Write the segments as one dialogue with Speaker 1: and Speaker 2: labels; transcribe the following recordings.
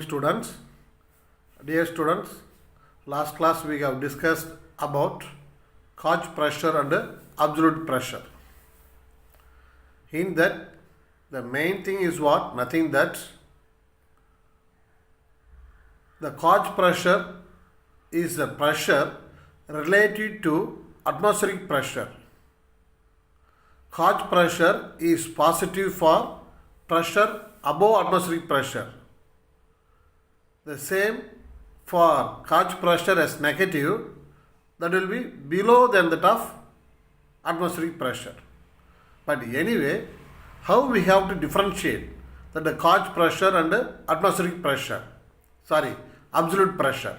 Speaker 1: morning, students. Dear students, last class we have discussed about gauge pressure and absolute pressure. In that, the main thing is what? Nothing that the gauge pressure is the pressure related to atmospheric pressure. Gauge pressure is positive for pressure above atmospheric pressure. The same for gauge pressure as negative, that will be below than that of atmospheric pressure. But anyway, how we have to differentiate that the gauge pressure and atmospheric pressure? Absolute pressure.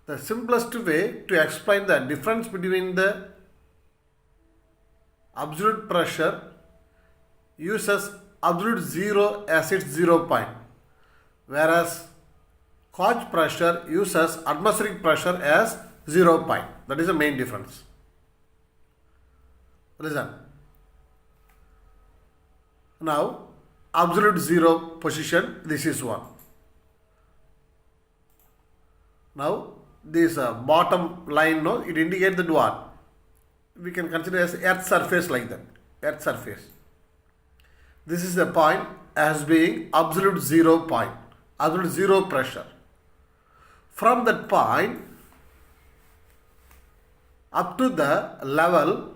Speaker 1: The simplest way to explain the difference between the absolute pressure uses absolute zero as its 0 point, whereas gauge pressure uses atmospheric pressure as 0 point. That is the main difference. Listen. Now, absolute zero position, this is one. Now, this bottom line, no, it indicates that what? We can consider as earth surface like that. Earth surface. This is the point as being absolute 0 point. Absolute zero pressure. From that point up to the level,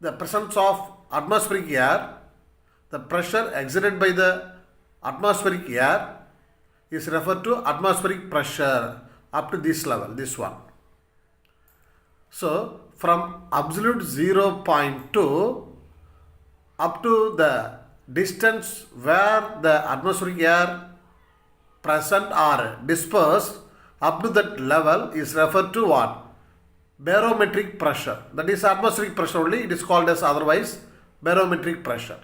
Speaker 1: the presence of atmospheric air, the pressure exerted by the atmospheric air is referred to atmospheric pressure up to this level, this one. So, from absolute 0 point to up to the distance where the atmospheric air present or dispersed, up to that level is referred to what? Barometric pressure. That is atmospheric pressure only. It is called as otherwise barometric pressure.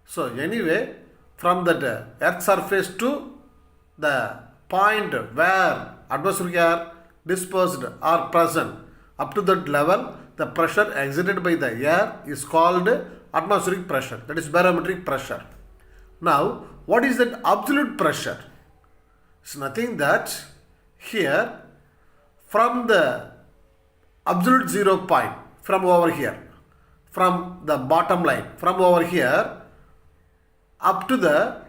Speaker 1: So anyway, from that earth surface to the point where atmospheric air dispersed or present, up to that level, the pressure exerted by the air is called atmospheric pressure. That is barometric pressure. Now, what is that absolute pressure? It's nothing that here from the absolute 0 point, from over here, from the bottom line, from over here up to the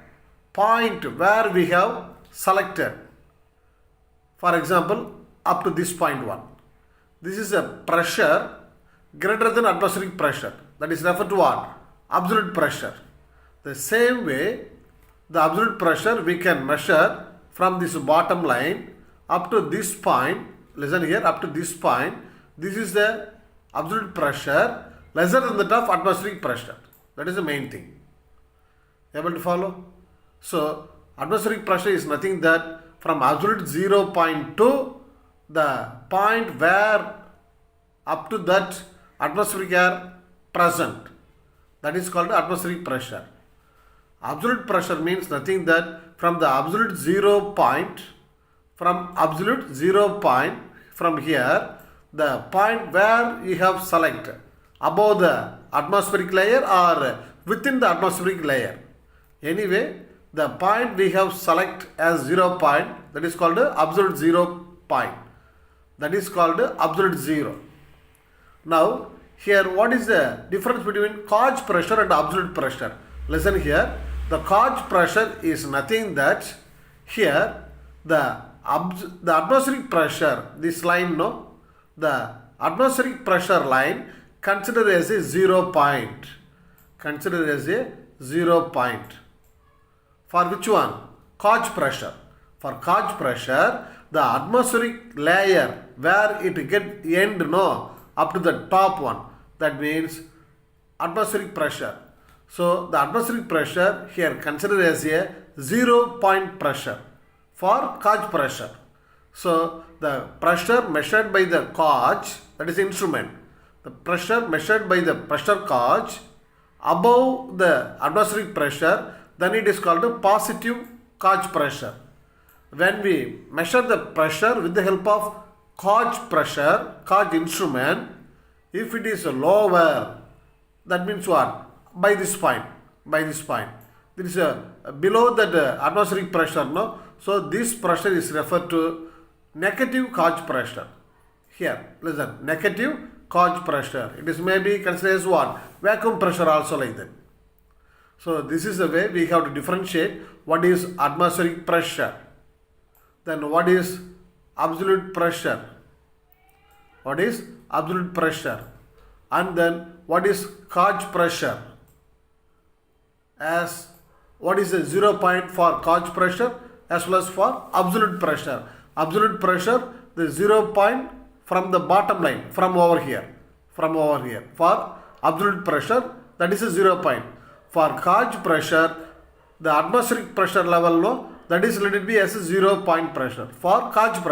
Speaker 1: point where we have selected. For example, up to this point 1. This is a pressure greater than atmospheric pressure. That is referred to what? Absolute pressure. The same way, the absolute pressure we can measure from this bottom line up to this point. Listen here, up to this point. This is the absolute pressure lesser than that of atmospheric pressure. That is the main thing. Able to follow? So, atmospheric pressure is nothing that from absolute 0 point to the point where up to that atmospheric air present. That is called atmospheric pressure. Absolute pressure means nothing that from the absolute 0 point, from absolute 0 point, from here, the point where you have selected above the atmospheric layer or within the atmospheric layer. Anyway, the point we have select as 0 point, that is called absolute 0 point. That is called absolute zero. Now, here what is the difference between gauge pressure and absolute pressure? Listen here. The gauge pressure is nothing that here the atmospheric pressure, this line, no, the atmospheric pressure line considered as a 0 point. Considered as a 0 point. For which one? Gauge pressure. For gauge pressure, the atmospheric layer where it get end, no, up to the top one. That means atmospheric pressure. So the atmospheric pressure here considered as a 0 point pressure for gauge pressure. So the pressure measured by the gauge, that is instrument, the pressure measured by the pressure gauge above the atmospheric pressure, then it is called a positive gauge pressure. When we measure the pressure with the help of gauge pressure, gauge instrument, if it is lower, that means what? By this point. there is a below that atmospheric pressure, no? So this pressure is referred to negative gauge pressure. Here, listen, negative gauge pressure. It is maybe considered as what? Vacuum pressure also like that. So this is the way we have to differentiate what is atmospheric pressure. Then what is absolute pressure? What is absolute pressure? And then what is gauge pressure? As what is the 0 point for gauge pressure as well as for absolute pressure. Absolute pressure, the 0 point from the bottom line, from over here. For absolute pressure, that is a 0 point. For gauge pressure, the atmospheric pressure level, no, that is let it be as a 0 point pressure. For gauge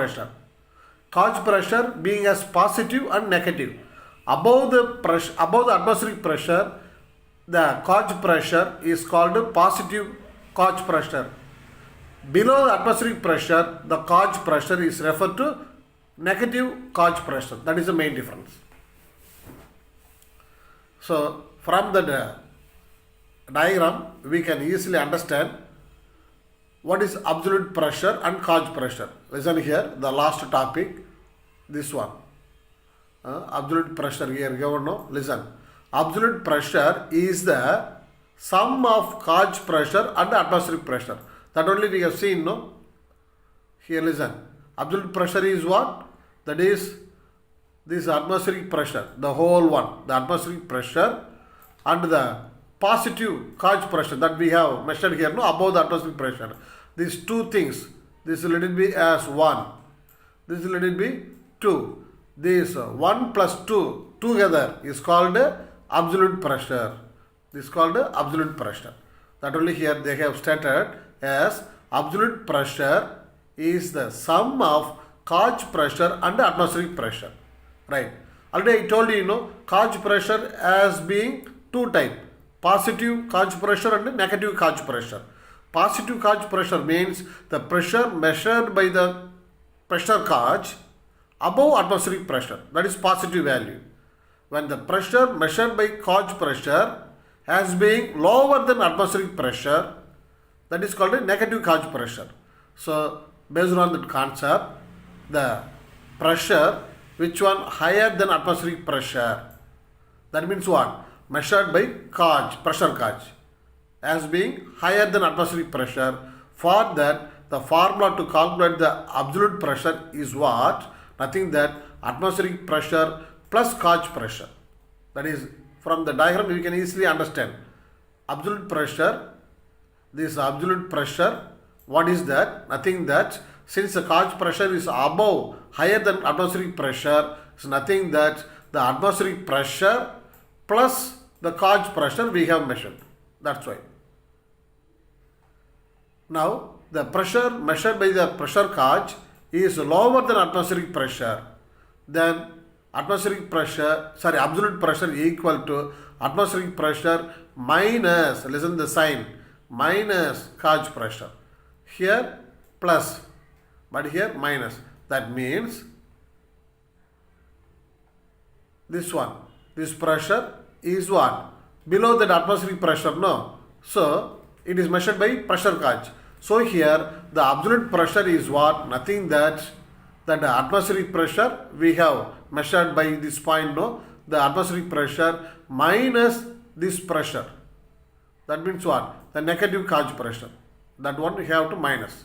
Speaker 1: pressure being as positive and negative. Above the atmospheric pressure, the gauge pressure is called positive gauge pressure. Below the atmospheric pressure, the gauge pressure is referred to negative gauge pressure. That is the main difference. So from the diagram, we can easily understand what is absolute pressure and gauge pressure. Listen here, the last topic, this one. Absolute pressure here, given, no? Listen. Absolute pressure is the sum of gauge pressure and atmospheric pressure. That only we have seen, no? Here, listen. Absolute pressure is what? That is this atmospheric pressure, the whole one. The atmospheric pressure and the positive gauge pressure that we have measured here, no? Above the atmospheric pressure. These two things. This let it be as 1. This let it be 2. This 1 plus 2 together is called absolute pressure. This is called absolute pressure. That only here they have stated as absolute pressure is the sum of gauge pressure and atmospheric pressure. Right. Already I told you, gauge pressure as being two types. Positive gauge pressure and negative gauge pressure. Positive gauge pressure means the pressure measured by the pressure gauge above atmospheric pressure. That is positive value. When the pressure measured by gauge pressure has been lower than atmospheric pressure, that is called a negative gauge pressure. So based on that concept, the pressure which one higher than atmospheric pressure, that means what? Measured by gauge, pressure gauge, as being higher than atmospheric pressure. For that, the formula to calculate the absolute pressure is what? Nothing that atmospheric pressure plus gauge pressure. That is, from the diagram we can easily understand. Absolute pressure, this absolute pressure, what is that? Nothing that, since the gauge pressure is above, higher than atmospheric pressure, is nothing that the atmospheric pressure plus the gauge pressure we have measured. That's why. Now, the pressure measured by the pressure gauge is lower than atmospheric pressure. Then absolute pressure equal to atmospheric pressure minus, listen the sign, minus gauge pressure. Here plus, but here minus. That means this one, this pressure is what? Below that atmospheric pressure, no? So it is measured by pressure gauge. So here the absolute pressure is what? Nothing that the atmospheric pressure we have measured by this point, no? The atmospheric pressure minus this pressure. That means what? The negative gauge pressure. That one we have to minus.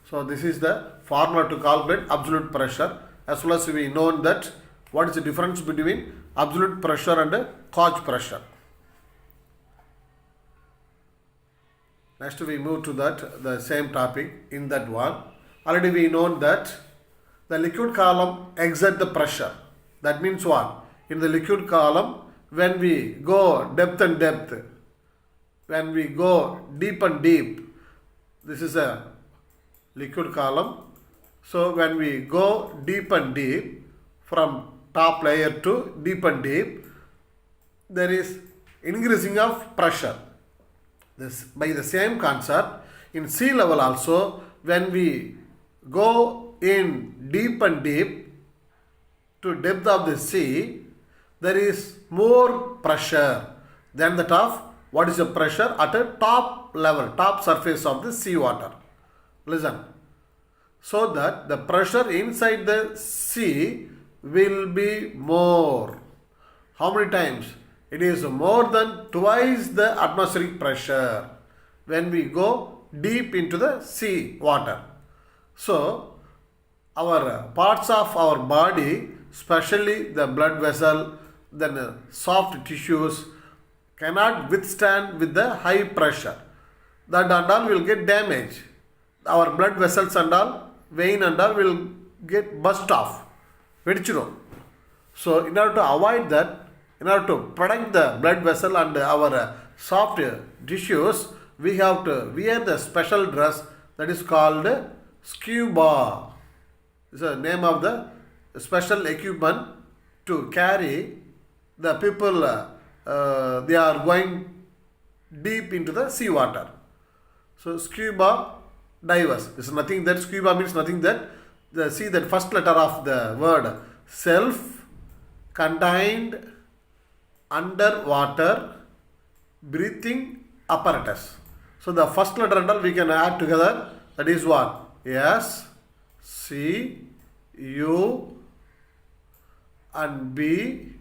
Speaker 1: So this is the formula to calculate absolute pressure, as well as we know that what is the difference between absolute pressure and gauge pressure. Next we move to the same topic in that one. Already we know that the liquid column exert the pressure. That means what? In the liquid column, when we go depth and depth, when we go deep and deep, this is a liquid column. So when we go deep and deep, from top layer to deep and deep, there is increasing of pressure. This, by the same concept, in sea level also, when we go in deep and deep to depth of the sea, there is more pressure. Then that of what is the pressure at a top level, top surface of the sea water. Listen. So that the pressure inside the sea will be more. How many times? It is more than twice the atmospheric pressure when we go deep into the sea water. So, our parts of our body, especially the blood vessel, then soft tissues, cannot withstand with the high pressure. That and all will get damaged. Our blood vessels and all, vein and all will get burst off. Vedichirum. So, in order to avoid that, in order to protect the blood vessel and our soft tissues, we have to wear the special dress that is called scuba. It's the name of the special equipment to carry the people. They are going deep into the sea water. So scuba divers. It's nothing that scuba means nothing that see that first letter of the word self-contained underwater breathing apparatus. So the first letter and all we can add together. That is what? S, C, U and B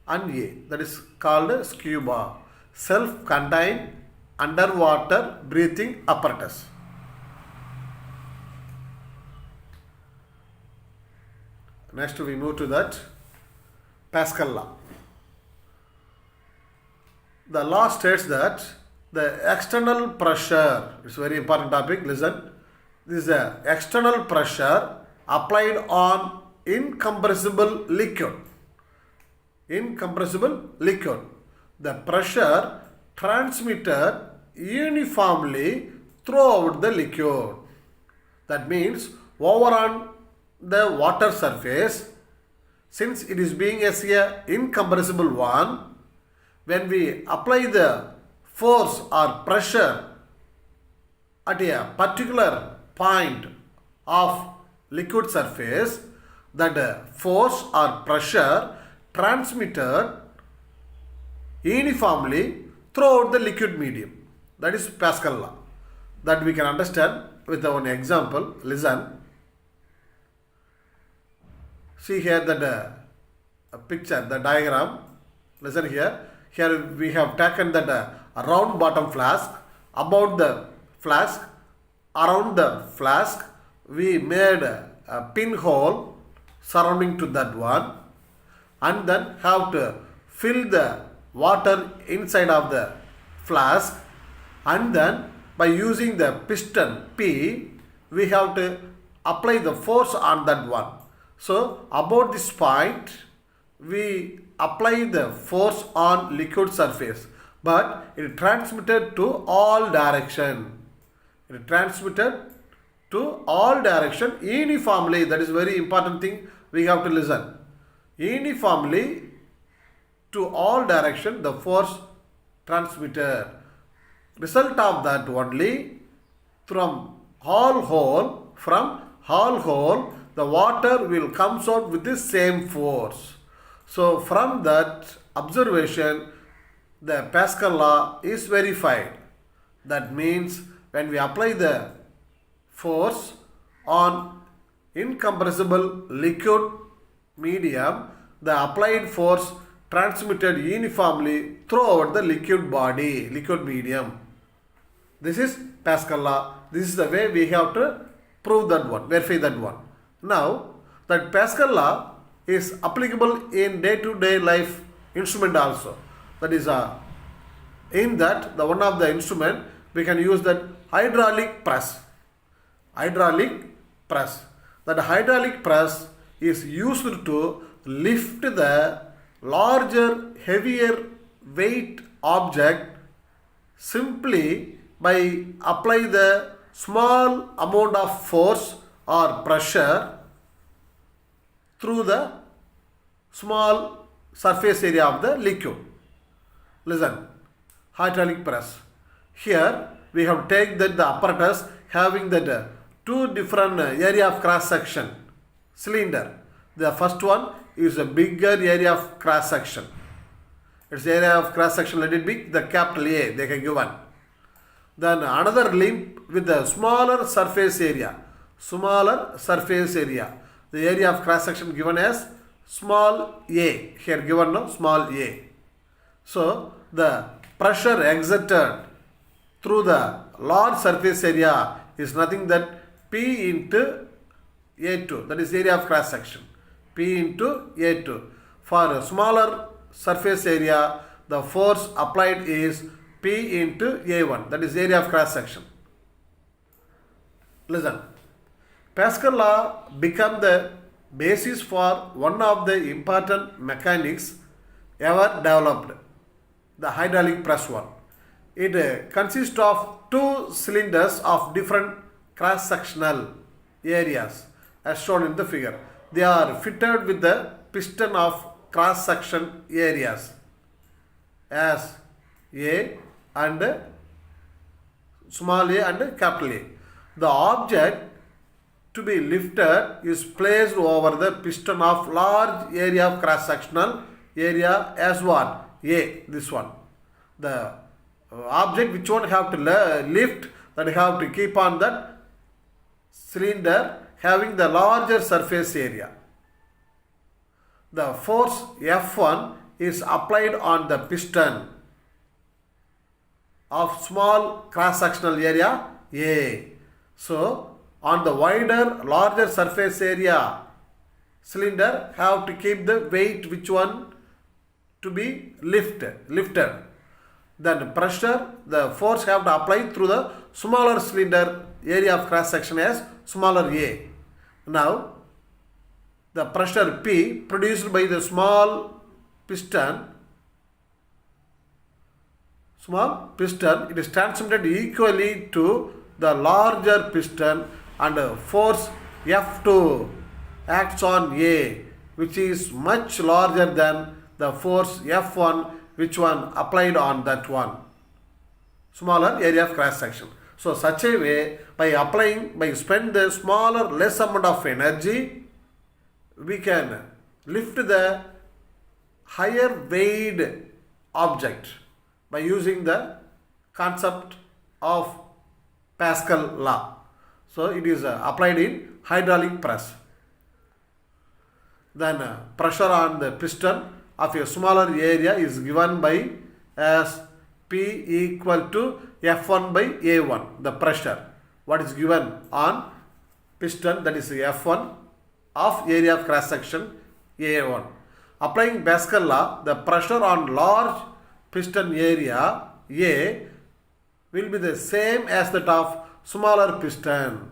Speaker 1: and A. That is called scuba. Self-contained underwater breathing apparatus. Next we move to that Pascal law. The law states that the external pressure, it's a very important topic, listen. This is the external pressure applied on incompressible liquid. Incompressible liquid. The pressure transmitted uniformly throughout the liquid. That means over on the water surface, since it is being as a incompressible one, when we apply the force or pressure at a particular point of liquid surface, that force or pressure transmitted uniformly throughout the liquid medium. That is Pascal law. That we can understand with one example. Listen. See here that picture, the diagram. Listen here. Here we have taken that a round bottom flask. About the flask, around the flask, we made a pinhole surrounding to that one, and then have to fill the water inside of the flask, and then by using the piston P, we have to apply the force on that one. So about this point, we apply the force on liquid surface, but it transmitted to all direction. It transmitted to all direction uniformly. That is very important thing we have to listen. Uniformly to all direction the force transmitted. Result of that only from all hole the water will comes out with the same force. So from that observation, the Pascal law is verified. That means when we apply the force on incompressible liquid medium, the applied force transmitted uniformly throughout the liquid body, liquid medium. This is Pascal law. This is the way we have to prove that one, verify that one. Now, that Pascal law is applicable in day-to-day life instrument also. That is in that the one of the instrument we can use that hydraulic press. Hydraulic press. That hydraulic press is used to lift the larger, heavier weight object simply by apply the small amount of force or pressure through the small surface area of the liquid. Listen, hydraulic press. Here we have taken that the apparatus having that two different area of cross section cylinder. The first one is a bigger area of cross section. its area of cross section, let it be the capital A, they can given. Then another limb with the smaller surface area. Smaller surface area. The area of cross section given as small a. Here given no small a. So the pressure exerted through the large surface area is nothing but P into A2. That is area of cross section. P into A2. For a smaller surface area, the force applied is P into A1. That is area of cross section. Listen. Pascal law became the basis for one of the important mechanics ever developed, the hydraulic press one. It consists of two cylinders of different cross-sectional areas as shown in the figure. They are fitted with the piston of cross-section areas as A and small a and capital A. The object to be lifted is placed over the piston of large area of cross-sectional area as what? A, this one. The object which one have to lift, that have to keep on that cylinder having the larger surface area. The force F1 is applied on the piston of small cross-sectional area A. So, on the wider, larger surface area cylinder have to keep the weight which one to be lifted. Then pressure, the force have to apply through the smaller cylinder area of cross section as smaller a. Now, the pressure P produced by the small piston, it is transmitted equally to the larger piston, and force F2 acts on A, which is much larger than the force F1 which one applied on that one smaller area of cross section. So such a way, by spend the smaller less amount of energy, we can lift the higher weight object by using the concept of Pascal law. So it is applied in hydraulic press. Then pressure on the piston of a smaller area is given by as P equal to F1 by A1. The pressure what is given on piston, that is F1 of area of cross section A1. Applying Pascal law, the pressure on large piston area A will be the same as that of smaller piston.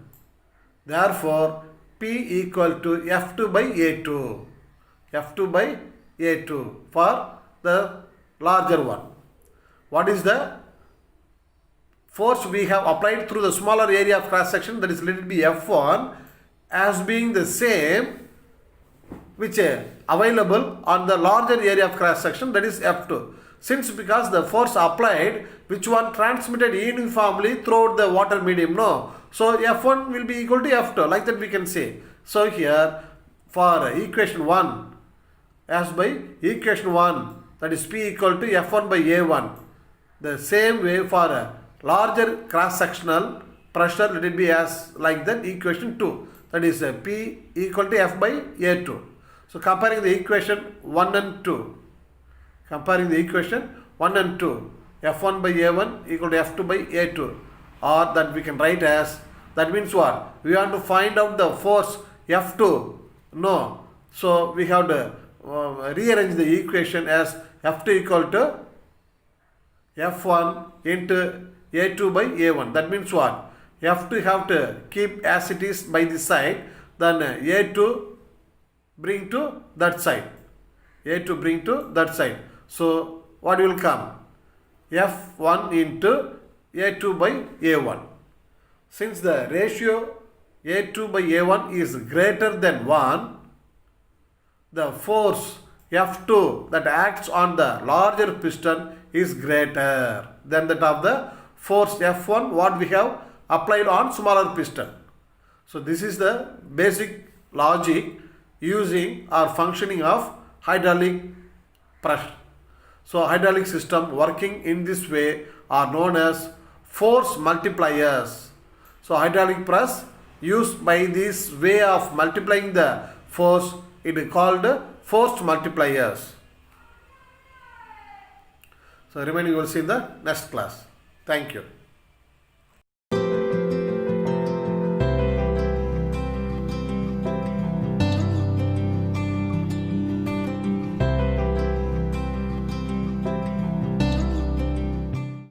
Speaker 1: Therefore, P equal to F2 by A2. F2 by A2 for the larger one. What is the force we have applied through the smaller area of cross section, that is let it be F1, as being the same which available on the larger area of cross section, that is F2. Since because the force applied which one transmitted uniformly throughout the water medium, no. So F1 will be equal to F2, like that we can say. So here for equation 1, as by equation 1, that is P equal to F1 by A1. The same way for a larger cross-sectional pressure, let it be as like that equation 2. That is P equal to F by A2. So comparing the equation 1 and 2. Comparing the equation 1 and 2. F1 by A1 equal to F2 by A2. Or that we can write as, that means what? We want to find out the force F2. No. So we have to rearrange the equation as F2 equal to F1 into A2 by A1. That means what? F2 have to keep as it is by this side. Then A2 bring to that side. A2 bring to that side. So what will come? F1 into A2 by A1. Since the ratio A2 by A1 is greater than 1, the force F2 that acts on the larger piston is greater than that of the force F1 what we have applied on smaller piston. So this is the basic logic using or functioning of hydraulic press. So hydraulic system working in this way are known as force multipliers. So hydraulic press used by this way of multiplying the force, it is called force multipliers. So remaining you will see in the next class. Thank you.